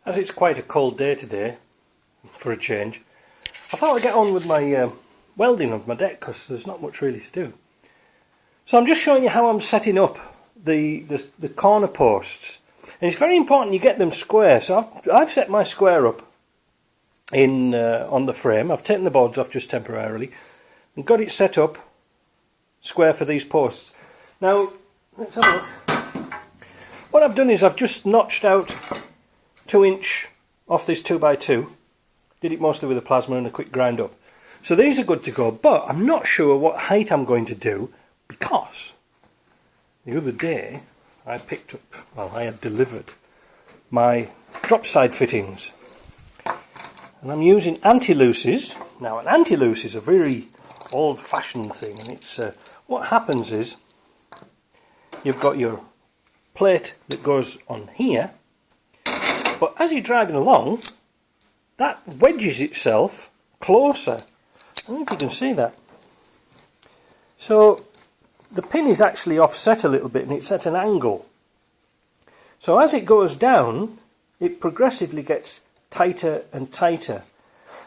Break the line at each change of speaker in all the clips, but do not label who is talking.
As it's quite a cold day today, for a change, I thought I'd get on with my welding of my deck because there's not much really to do. So I'm just showing you how I'm setting up the corner posts. And it's very important you get them square. So I've set my square up in on the frame. I've taken the boards off just temporarily and got it set up square for these posts. Now, let's have a look. What I've done is I've just notched out 2" off this 2x2. Did it mostly with a plasma and a quick grind up. So these are good to go, but I'm not sure what height I'm going to do because the other day I had delivered my Dropside fittings. And I'm using anti-looses. Now an anti-loose is a very old-fashioned thing, and it's what happens is you've got your plate that goes on here, but as you're driving along that wedges itself closer. I don't know if you can see that. So the pin is actually offset a little bit and it's at an angle. So as it goes down, it progressively gets tighter and tighter.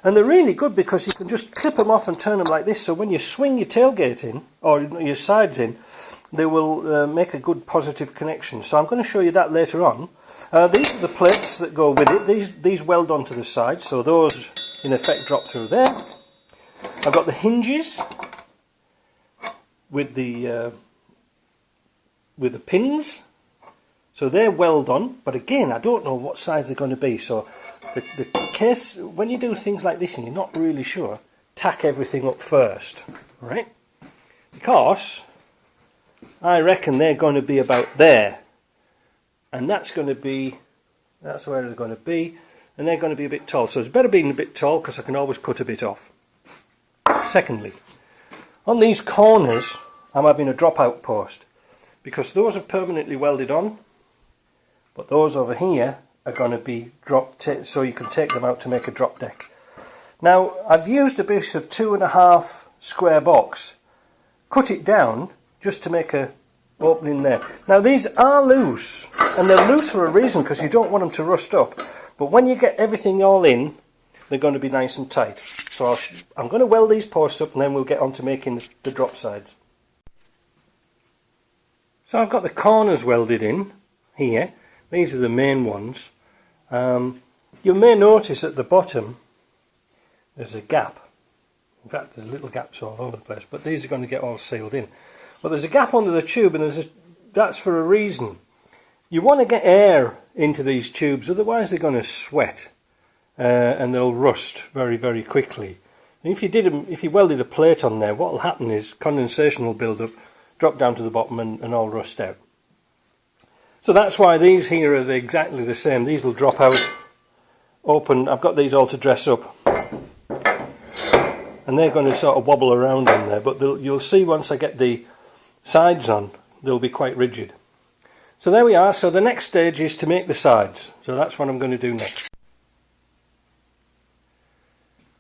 And they're really good because you can just clip them off and turn them like this, so when you swing your tailgate in, or your sides in, they will make a good positive connection. So I'm going to show you that later on. These are the plates that go with it. These weld onto the side, so those in effect drop through there. I've got the hinges with the pins, so they're weld on, but again I don't know what size they're going to be, so the case, when you do things like this and you're not really sure, tack everything up first, right? Because I reckon they're going to be about there, and that's where they're going to be, and they're going to be a bit tall, so it's better being a bit tall because I can always cut a bit off. Secondly, on these corners I'm having a dropout post because those are permanently welded on, but those over here are going to be dropped, so you can take them out to make a drop deck. Now I've used a bit of 2.5 square box, cut it down just to make a opening there. Now these are loose, and they're loose for a reason because you don't want them to rust up, but when you get everything all in, they're going to be nice and tight. So I'm going to weld these posts up and then we'll get on to making the drop sides. So I've got the corners welded in here. These are the main ones. You may notice at the bottom there's a gap. In fact, there's little gaps all over the place, but these are going to get all sealed in. But there's a gap under the tube, and that's for a reason. You want to get air into these tubes, otherwise they're going to sweat and they'll rust very, very quickly. And if you welded a plate on there, what will happen is condensation will build up, drop down to the bottom and all rust out. So that's why these here are exactly the same. These will drop out, open. I've got these all to dress up, and they're going to sort of wobble around in there, but you'll see once I get the sides on, they'll be quite rigid. So there we are. So the next stage is to make the sides. So that's what I'm going to do next.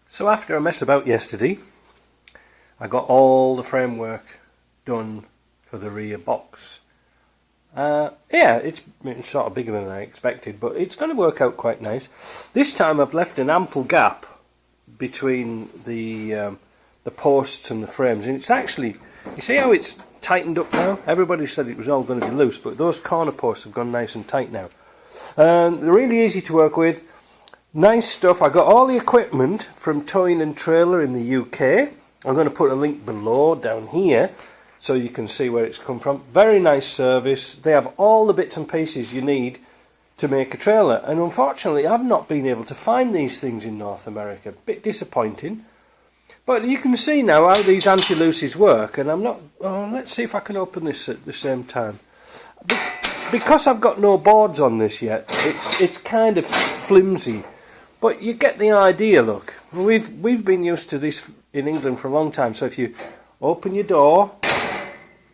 So after I messed about yesterday, I got all the framework done for the rear box. Yeah, it's sort of bigger than I expected, but it's going to work out quite nice. This time I've left an ample gap between the posts and the frames, and it's actually, you see how it's tightened up now? Everybody said it was all going to be loose, but those corner posts have gone nice and tight now. They're really easy to work with. Nice stuff. I got all the equipment from Towing and Trailer in the UK. I'm going to put a link below down here so you can see where it's come from. Very nice service. They have all the bits and pieces you need to make a trailer, and unfortunately I've not been able to find these things in North America. Bit disappointing, but you can see now how these anti-looses work, and let's see if I can open this at the same time. Because I've got no boards on this yet, it's kind of flimsy, but you get the idea. Look, we've been used to this in England for a long time. So if you open your door,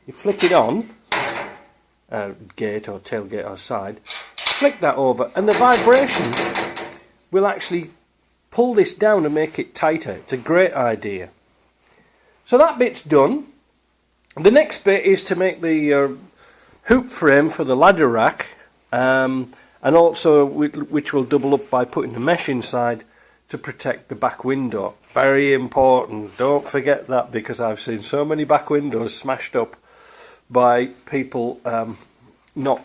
you flick it on, gate or tailgate or side, flick that over, and the vibration will actually pull this down and make it tighter. It's a great idea. So that bit's done. The next bit is to make the hoop frame for the ladder rack. and also which will double up by putting the mesh inside to protect the back window. Very important, don't forget that, because I've seen so many back windows smashed up by people not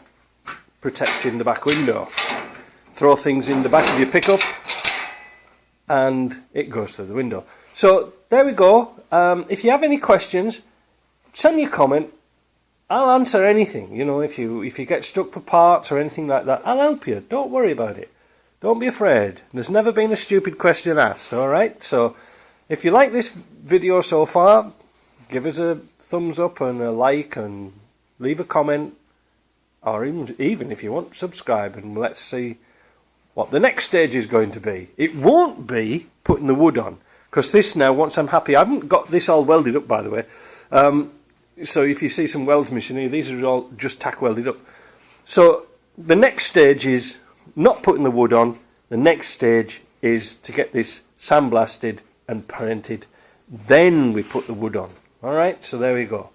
protecting the back window. Throw things in the back of your pickup and it goes through the window. So there we go. If you have any questions, send me a comment. I'll answer anything. You know, if you get stuck for parts or anything like that, I'll help you. Don't worry about it. Don't be afraid. There's never been a stupid question asked, alright? So if you like this video so far, give us a thumbs up and a like and leave a comment, or even if you want, subscribe, and let's see what the next stage is going to be. It won't be putting the wood on, because this now, once I'm happy, I haven't got this all welded up, by the way. So if you see some welds missing here, these are all just tack welded up. So the next stage is not putting the wood on. The next stage is to get this sandblasted and painted. Then we put the wood on. Alright, so there we go.